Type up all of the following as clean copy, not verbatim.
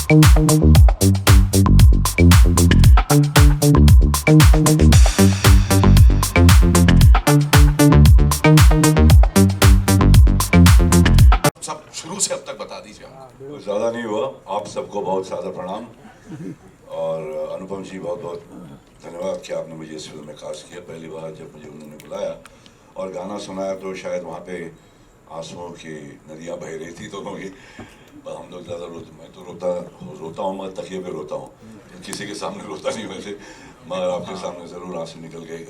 सब शुरू से अब तक बता दीजिए हमको। ज़्यादा नहीं हुआ, आप सबको बहुत सारा प्रणाम और अनुपम जी बहुत बहुत धन्यवाद कि आपने मुझे इस फिल्म में कास्ट किया। पहली बार जब मुझे उन्होंने बुलाया और गाना सुनाया तो शायद वहाँ पे आंसुओं की नदियाँ बह रही थी, तो हम लोग ज़्यादा मैं तो रोता हूँ, मैं तकिए पे रोता हूँ, किसी के सामने रोता नहीं वैसे, मगर आपके सामने ज़रूर आंसू निकल गए।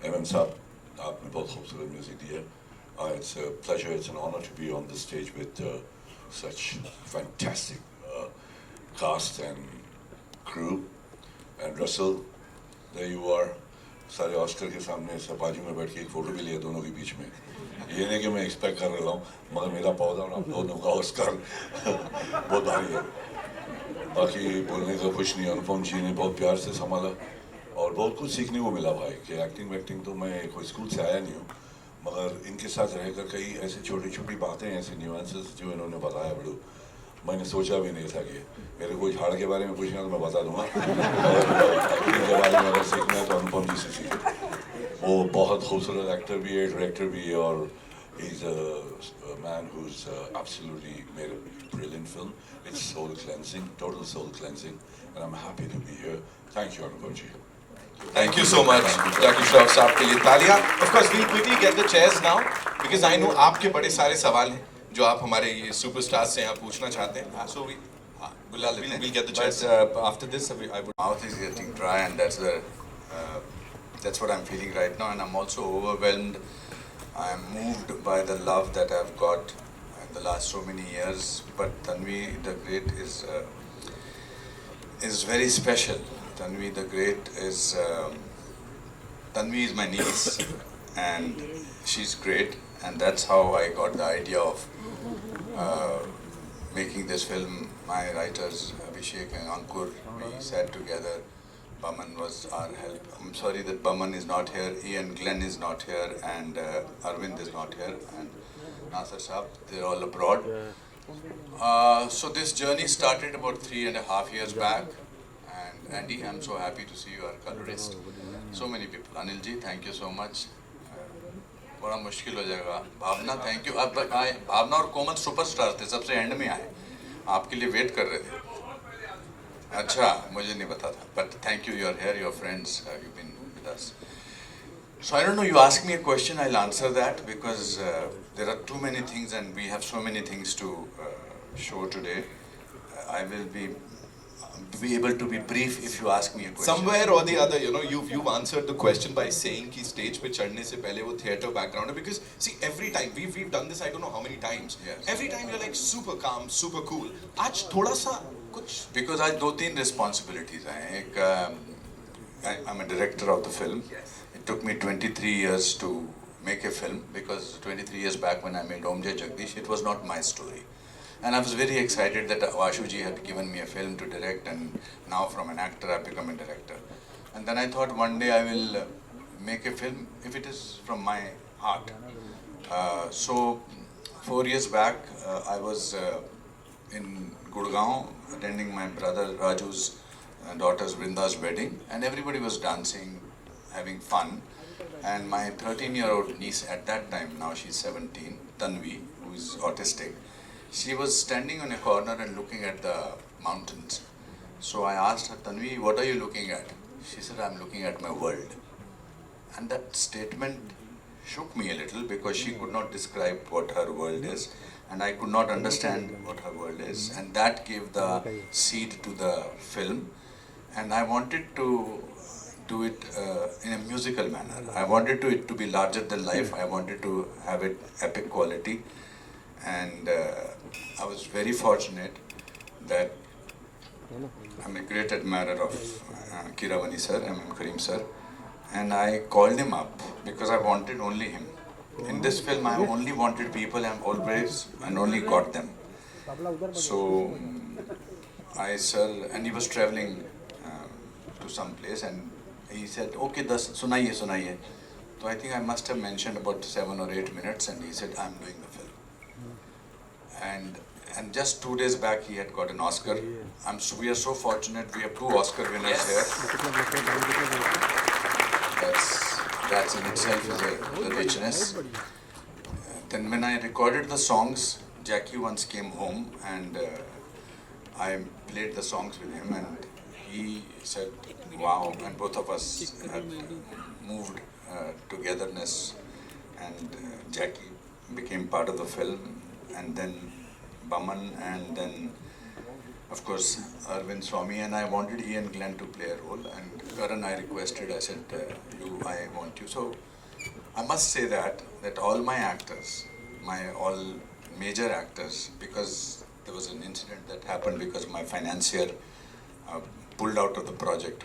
एम साहब, आपने बहुत खूबसूरत म्यूज़िक दिया। It's a pleasure, it's an honor to be on the stage with such fantastic cast and crew. And Russell, there you are. सारे ऑस्कर के सामने सब बाजू में बैठ के एक फ़ोटो भी लिया दोनों के बीच में। ये नहीं कि मैं एक्सपेक्ट कर रहा हूँ, मगर मेरा पौधा और आप दोनों का ऑस्कर बहुत भारी है। बाकी बोलने का कुछ नहीं, अनुपम जी ने बहुत प्यार से संभाला और बहुत कुछ सीखने को मिला भाई कि एक्टिंग वैक्टिंग तो मैं कोई स्कूल से आया नहीं हूँ, मगर इनके साथ रहकर कई ऐसी छोटी छोटी बातें, ऐसे न्यूएंसेस जो इन्होंने बताया बड़ू, मैंने सोचा भी नहीं था कि मेरे को झाड़ के बारे में पूछना तो मैं बता दूंगा, एक्टिंग के बारे में अगर सीखना है तो अनुपम जी से सीखें। वो बहुत खूबसूरत एक्टर भी है, डायरेक्टर भी है और he's a man who's absolutely made a brilliant film. It's soul cleansing, total soul cleansing, and I'm happy to be here. Thank you, Anupam ji. Thank you so much, Jackie Shroff साहब के लिए तालियां। Of course, we'll quickly get the chairs now because I know आपके बड़े सारे सवाल हैं जो आप हमारे ये सुपरस्टार से यहाँ पूछना चाहते हैं। So we बुला लेते हैं। We'll get the chairs. After this, I would. Mouth is getting dry, and that's what I'm feeling right now, and I'm also overwhelmed. I'm moved by the love that I've got in the last so many years. But Tanvi the Great is very special. Tanvi the Great is Tanvi is my niece, and she's great, and that's how I got the idea of making this film. My writers Abhishek and Ankur, we sat together. Baman was our help. I'm sorry that Baman is not here, Ian Glenn is not here, and Arvind is not here, and Nasser Saab, they're all abroad. So this journey started about 3.5 years back, and Andy, I'm so happy to see you are colorist. So many people. Anil ji, thank you so much. बड़ा मुश्किल हो जाएगा। भावना, thank you. अब भावना और कोमल superstar थे, सबसे and में आए, आपके लिए वेट कर रहे थे। अच्छा, मुझे नहीं पता था, but thank you, you're here, your friends, you've been with us. So I don't know, you ask me a question, I'll answer that because there are too many things and we have so many things to show today. I will be able to be brief if you ask me a question. Somewhere or the other, you know, you've answered the question by saying कि stage पे चढ़ने से पहले वो theatre background है, because see every time we've done this, I don't know how many times. Yes. Every time you're like super calm, super cool. आज थोड़ा सा कुछ. Because आज 2-3 responsibilities हैं. एक I'm a director of the film. Yes. It took me 23 years to make a film because 23 years back when I made Om Jai Jagdish, it was not my story. And I was very excited that Vashuji had given me a film to direct, and now from an actor I've become a director. And then I thought one day I will make a film if it is from my heart. So 4 years back I was in Gurgaon attending my brother Raju's daughter's Vrinda's wedding, and everybody was dancing, having fun. And my 13-year-old niece at that time, now she's 17, Tanvi, who is autistic, she was standing on a corner and looking at the mountains. So I asked her, Tanvi, what are you looking at? She said, I'm looking at my world. And that statement shook me a little because she could not describe what her world is, and I could not understand what her world is. And that gave the seed to the film. And I wanted to do it in a musical manner. I wanted it to be larger than life. I wanted to have it epic quality. And I was very fortunate that I'm a great admirer of Kiravani sir, M.M. Karim sir, and I called him up because I wanted only him. In this film, I only wanted people and always and only got them. So and he was traveling to some place, and he said, okay, sunaiye. So I think I must have mentioned about 7 or 8 minutes, and he said, I'm doing the film. And just 2 days back, he had got an Oscar. We are so fortunate. We have 2 Oscar winners here. That's in itself is a richness. Then when I recorded the songs, Jackie once came home and I played the songs with him, and he said, "Wow!" And both of us had moved togetherness, and Jackie became part of the film, and then Baman, and then of course Arvind Swamy, and I wanted he and Glenn to play a role, and Karan I requested, I said, I want you. So I must say that all my actors, all major actors, because there was an incident that happened because my financier pulled out of the project